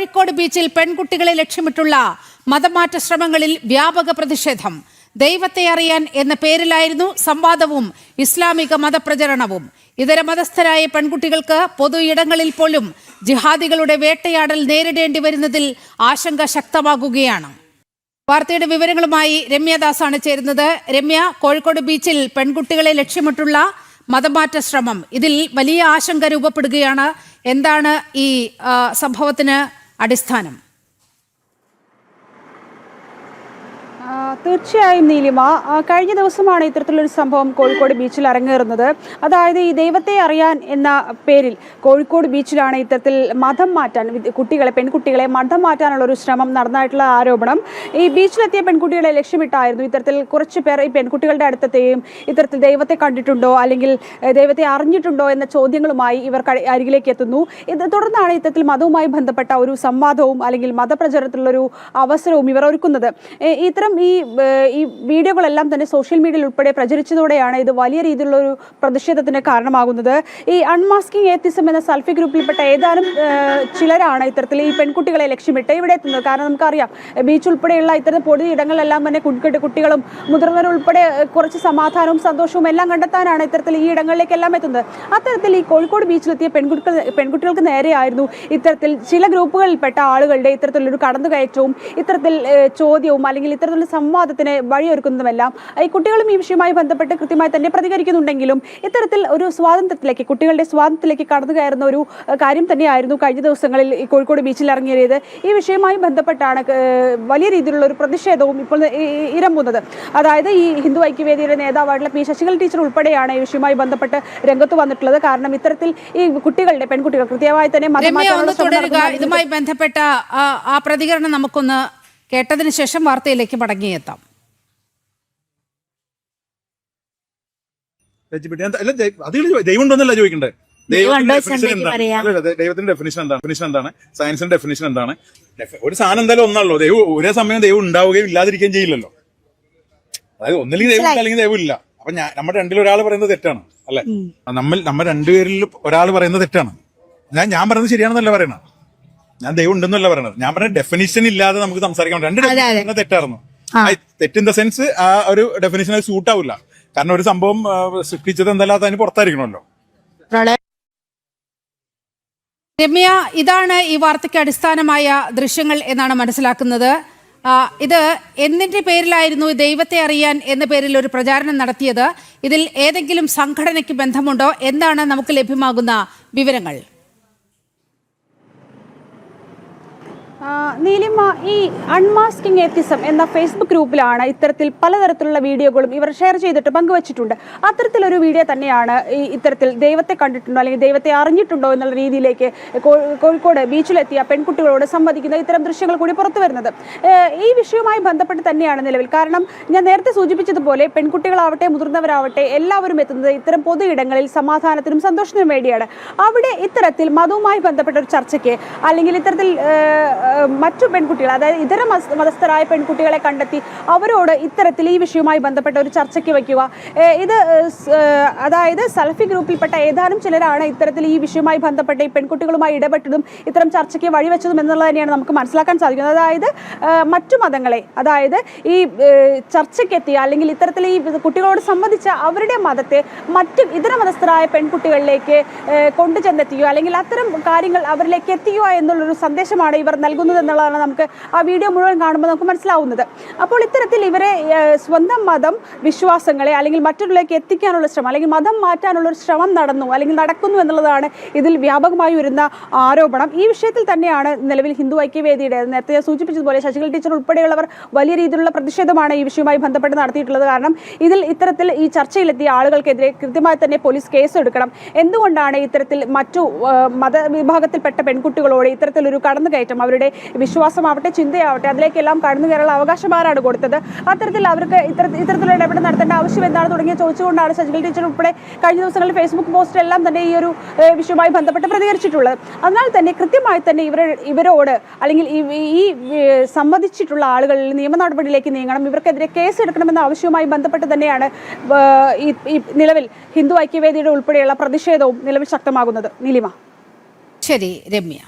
കോഴിക്കോട് ബീച്ചിൽ പെൺകുട്ടികളെ ലക്ഷ്യമിട്ടുള്ള മതമാറ്റ ശ്രമങ്ങളിൽ വ്യാപക പ്രതിഷേധം. ദൈവത്തെ അറിയാൻ എന്ന പേരിലായിരുന്നു സംവാദവും ഇസ്ലാമിക മതപ്രചരണവും. ഇതര മതസ്ഥരായ പെൺകുട്ടികൾക്ക് പൊതു ഇടങ്ങളിൽ പോലും ജിഹാദികളുടെ വേട്ടയാടൽ നേരിടേണ്ടി വരുന്നതിൽ ആശങ്ക ശക്തമാകുകയാണ്. വാർത്തയുടെ വിവരങ്ങളുമായി രമ്യദാസാണ് ചേരുന്നത്. രമ്യ, കോഴിക്കോട് ബീച്ചിൽ പെൺകുട്ടികളെ ലക്ഷ്യമിട്ടുള്ള മതമാറ്റ ശ്രമം, ഇതിൽ വലിയ ആശങ്ക രൂപപ്പെടുകയാണ്. എന്താണ് ഈ സംഭവത്തിന് അടിസ്ഥാനം? തീർച്ചയായും നീലിമ, കഴിഞ്ഞ ദിവസമാണ് ഇത്തരത്തിലൊരു സംഭവം കോഴിക്കോട് ബീച്ചിൽ അരങ്ങേറുന്നത്. അതായത് ഈ ദൈവത്തെ അറിയാൻ എന്ന പേരിൽ കോഴിക്കോട് ബീച്ചിലാണ് ഇത്തരത്തിൽ മതം മാറ്റാൻ പെൺകുട്ടികളെ മതം മാറ്റാനുള്ള ഒരു ശ്രമം നടന്നതായിട്ടുള്ള ആരോപണം. ഈ ബീച്ചിലെത്തിയ പെൺകുട്ടികളെ ലക്ഷ്യമിട്ടായിരുന്നു ഇത്തരത്തിൽ കുറച്ച് പേർ ഈ പെൺകുട്ടികളുടെ അടുത്തെയും ഇത്തരത്തിൽ ദൈവത്തെ കണ്ടിട്ടുണ്ടോ അല്ലെങ്കിൽ ദൈവത്തെ അറിഞ്ഞിട്ടുണ്ടോ എന്ന ചോദ്യങ്ങളുമായി ഇവർ അരികിലേക്ക് എത്തുന്നു. ഇത് തുടർന്നാണ് ഇത്തരത്തിൽ മതവുമായി ബന്ധപ്പെട്ട ഒരു സംവാദവും അല്ലെങ്കിൽ മതപ്രചരണത്തിലുള്ളൊരു അവസരവും ഇവർ ഒരുക്കുന്നത്. ഇത്തരം ഈ വീഡിയോകളെല്ലാം തന്നെ സോഷ്യൽ മീഡിയയിൽ ഉൾപ്പെടെ പ്രചരിച്ചതോടെയാണ് ഇത് വലിയ രീതിയിലുള്ള ഒരു പ്രതിഷേധത്തിന് കാരണമാകുന്നത്. ഈ അൺമാസ്കിംഗ് ഏത്തിസം എന്ന സെൽഫി ഗ്രൂപ്പിൽപ്പെട്ട ഏതാനും ചിലരാണ് ഇത്തരത്തിൽ ഈ പെൺകുട്ടികളെ ലക്ഷ്യമിട്ട് ഇവിടെ എത്തുന്നത്. കാരണം നമുക്കറിയാം, ബീച്ച് ഉൾപ്പെടെയുള്ള ഇത്തരം പൊതു ഇടങ്ങളിലെല്ലാം തന്നെ കുട്ടികളും മുതിർന്നവരുൾപ്പെടെ കുറച്ച് സമാധാനവും സന്തോഷവും എല്ലാം കണ്ടെത്താനാണ് ഇത്തരത്തിൽ ഈ ഇടങ്ങളിലേക്കെല്ലാം എത്തുന്നത്. അത്തരത്തിൽ ഈ കോഴിക്കോട് ബീച്ചിലെത്തിയ പെൺകുട്ടികൾക്ക് നേരെയായിരുന്നു ഇത്തരത്തിൽ ചില ഗ്രൂപ്പുകളിൽപ്പെട്ട ആളുകളുടെ ഇത്തരത്തിലൊരു കടന്നുകയറ്റവും ഇത്തരത്തിൽ ചോദ്യവും അല്ലെങ്കിൽ ഇത്തരത്തിലുള്ള സംവാദത്തിന് വഴിയൊരുക്കുന്നതുമെല്ലാം. ഈ കുട്ടികളും ഈ വിഷയവുമായി ബന്ധപ്പെട്ട് കൃത്യമായി തന്നെ പ്രതികരിക്കുന്നുണ്ടെങ്കിലും ഇത്തരത്തിൽ ഒരു കുട്ടികളുടെ സ്വാതന്ത്ര്യത്തിലേക്ക് കടന്നു കയറുന്ന ഒരു കാര്യം തന്നെയായിരുന്നു കഴിഞ്ഞ ദിവസങ്ങളിൽ ഈ കോഴിക്കോട് ബീച്ചിൽ ഇറങ്ങിയത്. ഈ വിഷയവുമായി ബന്ധപ്പെട്ടാണ് വലിയ രീതിയിലുള്ള ഒരു പ്രതിഷേധവും ഇപ്പോൾ ഇരമ്പുന്നത്. അതായത് ഈ ഹിന്ദു ഐക്യവേദിയുടെ നേതാവായിട്ടുള്ള പി ശശികല ടീച്ചർ ഉൾപ്പെടെയാണ് ഈ വിഷയവുമായി ബന്ധപ്പെട്ട് രംഗത്ത് വന്നിട്ടുള്ളത്. കാരണം ഇത്തരത്തിൽ ഈ പെൺകുട്ടികൾ കൃത്യമായി തന്നെ ഇതുമായി ബന്ധപ്പെട്ട ആ പ്രതികരണം നമുക്കൊന്ന് കേട്ടതിന് ശേഷം വാർത്തയിലേക്ക് മടങ്ങിയെത്താം. ദൈവം ഉണ്ടോന്നല്ല ചോദിക്കണ്ടേ? ദൈവത്തിന്റെ ഡെഫിനിഷൻ എന്താണ്? സയൻസിന്റെ ഡെഫിനിഷൻ എന്താണ്? ഒരു സാധനം എന്തായാലും ഒന്നാണല്ലോ. ദൈവം ഒരേ സമയം ദൈവം ഉണ്ടാവുകയും ഇല്ലാതിരിക്കുകയും ചെയ്യില്ലല്ലോ. അതായത് ഒന്നില്ലെങ്കിൽ ദൈവം അല്ലെങ്കിൽ ദൈവം ഇല്ല. അപ്പൊ നമ്മുടെ രണ്ടിൽ ഒരാൾ പറയുന്നത് തെറ്റാണ് അല്ലെ? നമ്മൾ രണ്ടുപേരിൽ ഒരാൾ പറയുന്നത് തെറ്റാണ്. ഞാൻ പറയുന്നത് ശരിയാണെന്നല്ല പറയണ. ഞാൻ ദൈവം ഉണ്ടെന്നല്ല പറയണത്. ഞാൻ പറഞ്ഞ ഡെഫിനിഷൻ ഇല്ലാതെ നമുക്ക് സംസാരിക്കാൻ രണ്ട് ഡെഫിനിഷൻ തെറ്റായിരുന്നു. തെറ്റ് ഇൻ ദ സെൻസ് ആ ഒരു ഡെഫിനിഷൻ സൂട്ട് ആവില്ല. കാരണം ഒരു സംഭവം സൃഷ്ടിച്ചത് എന്തല്ലാത്ത അതിന് പുറത്തായിരിക്കണമല്ലോ. രമ്യ, ഇതാണ് ഈ വാർത്തയ്ക്ക് അടിസ്ഥാനമായ ദൃശ്യങ്ങൾ എന്നാണ് മനസ്സിലാക്കുന്നത്. ഇത് എന്തിന്റെ പേരിലായിരുന്നു ദൈവത്തെ അറിയാൻ എന്ന പേരിൽ ഒരു പ്രചാരണം നടത്തിയത്? ഇതിൽ ഏതെങ്കിലും സംഘടനയ്ക്ക് ബന്ധമുണ്ടോ? എന്താണ് നമുക്ക് ലഭ്യമാകുന്ന വിവരങ്ങൾ? നീലിമ, ഈ അൺമാസ്കിംഗ് ഏത്തിസം എന്ന ഫേസ്ബുക്ക് ഗ്രൂപ്പിലാണ് ഇത്തരത്തിൽ പലതരത്തിലുള്ള വീഡിയോകളും ഇവർ ഷെയർ ചെയ്തിട്ട് പങ്കുവച്ചിട്ടുണ്ട്. അത്തരത്തിലൊരു വീഡിയോ തന്നെയാണ് ഇത്തരത്തിൽ ദൈവത്തെ കണ്ടിട്ടുണ്ടോ അല്ലെങ്കിൽ ദൈവത്തെ അറിഞ്ഞിട്ടുണ്ടോ എന്നുള്ള രീതിയിലേക്ക് കോഴിക്കോട് ബീച്ചിലെത്തിയ പെൺകുട്ടികളോട് സംവദിക്കുന്ന ഇത്തരം ദൃശ്യങ്ങൾ കൂടി പുറത്തു വരുന്നത്. ഈ വിഷയവുമായി ബന്ധപ്പെട്ട് തന്നെയാണ് നിലവിൽ. കാരണം ഞാൻ നേരത്തെ സൂചിപ്പിച്ചതുപോലെ പെൺകുട്ടികളാവട്ടെ മുതിർന്നവരാവട്ടെ എല്ലാവരും എത്തുന്നത് ഇത്തരം പൊതു ഇടങ്ങളിൽ സമാധാനത്തിനും സന്തോഷത്തിനും വേണ്ടിയാണ്. അവിടെ ഇത്തരത്തിൽ മതവുമായി ബന്ധപ്പെട്ട ഒരു ചർച്ചയ്ക്ക് അല്ലെങ്കിൽ ഇത്തരത്തിൽ മറ്റു പെൺകുട്ടികൾ, അതായത് ഇതര മതസ്ഥരായ പെൺകുട്ടികളെ കണ്ടെത്തി അവരോട് ഇത്തരത്തിൽ ഈ വിഷയവുമായി ബന്ധപ്പെട്ട ഒരു ചർച്ചയ്ക്ക് വയ്ക്കുക, അതായത് സെൽഫി ഗ്രൂപ്പിൽപ്പെട്ട ഏതാനും ചിലരാണ് ഇത്തരത്തിൽ ഈ വിഷയവുമായി ബന്ധപ്പെട്ട് ഈ പെൺകുട്ടികളുമായി ഇടപെട്ടതും ഇത്തരം ചർച്ചയ്ക്ക് വഴിവെച്ചതും എന്നുള്ളത് തന്നെയാണ് നമുക്ക് മനസ്സിലാക്കാൻ സാധിക്കുന്നത്. അതായത് മറ്റു മതങ്ങളെ, അതായത് ഈ ചർച്ചയ്ക്കെത്തിയ അല്ലെങ്കിൽ ഇത്തരത്തിൽ ഈ കുട്ടികളോട് സംബന്ധിച്ച അവരുടെ മതത്തെ മറ്റ് ഇതര മതസ്ഥരായ പെൺകുട്ടികളിലേക്ക് കൊണ്ടുചെന്നെത്തിക്കുക അല്ലെങ്കിൽ അത്തരം കാര്യങ്ങൾ അവരിലേക്ക് എത്തിക്കുക എന്നുള്ളൊരു സന്ദേശമാണ് ഇവർ നൽകുന്നത് എന്നുള്ളതാണ് നമുക്ക് ആ വീഡിയോ മുഴുവൻ കാണുമ്പോൾ നമുക്ക് മനസ്സിലാവുന്നത്. അപ്പോൾ ഇത്തരത്തിൽ ഇവരെ സ്വന്തം മതം വിശ്വാസങ്ങളെ അല്ലെങ്കിൽ മറ്റുള്ളവരിലേക്ക് എത്തിക്കാനുള്ള ശ്രമം അല്ലെങ്കിൽ മതം മാറ്റാനുള്ള ഒരു ശ്രമം നടക്കുന്നു എന്നുള്ളതാണ് ഇതിൽ വ്യാപകമായി വരുന്ന ആരോപണം. ഈ വിഷയത്തിൽ തന്നെയാണ് നിലവിൽ ഹിന്ദു ഐക്യവേദിയുടെ, നേരത്തെ സൂചിപ്പിച്ചതുപോലെ ശശികല ടീച്ചർ ഉൾപ്പെടെയുള്ളവർ വലിയ രീതിയിലുള്ള പ്രതിഷേധമാണ് ഈ വിഷയവുമായി ബന്ധപ്പെട്ട് നടത്തിയിട്ടുള്ളത്. കാരണം ഇത്തരത്തിൽ ഈ ചർച്ചയിലെത്തിയ ആളുകൾക്കെതിരെ കൃത്യമായി തന്നെ പോലീസ് കേസ് എടുക്കണം. എന്തുകൊണ്ടാണ് ഇത്തരത്തിൽ മറ്റു മതവിഭാഗത്തിൽപ്പെട്ട പെൺകുട്ടികളോട് ഇത്തരത്തിലൊരു കടന്നുകയറ്റം, അവരുടെ വിശ്വാസമാവട്ടെ ചിന്തയാവട്ടെ അതിലേക്കെല്ലാം കടന്നു കയറാനുള്ള അവകാശം ആരാണ് കൊടുത്തത്? അത്തരത്തിൽ അവർക്ക് ഇത്തരത്തിലുള്ള ഇടപെടൽ നടത്തേണ്ട ആവശ്യം എന്താണ് തുടങ്ങിയ ചോദിച്ചുകൊണ്ടാണ് ശശികല ടീച്ചർ ഉൾപ്പെടെ കഴിഞ്ഞ ദിവസങ്ങളിൽ ഫേസ്ബുക്ക് പോസ്റ്റിലെല്ലാം തന്നെ ഈ ഒരു വിഷയവുമായി ബന്ധപ്പെട്ട് പ്രതികരിച്ചിട്ടുള്ളത്. അതിനാൽ തന്നെ കൃത്യമായി തന്നെ ഇവരോട് അല്ലെങ്കിൽ ഈ സംവദിച്ചിട്ടുള്ള ആളുകളിൽ നിയമ നടപടിയിലേക്ക് നീങ്ങണം, ഇവർക്കെതിരെ കേസ് എടുക്കണമെന്ന ആവശ്യവുമായി ബന്ധപ്പെട്ട് തന്നെയാണ് ഈ നിലവിൽ ഹിന്ദു ഐക്യവേദിയുടെ ഉൾപ്പെടെയുള്ള പ്രതിഷേധവും നിലവിൽ ശക്തമാകുന്നത്. നീലിമ. ശരി രമ്യ.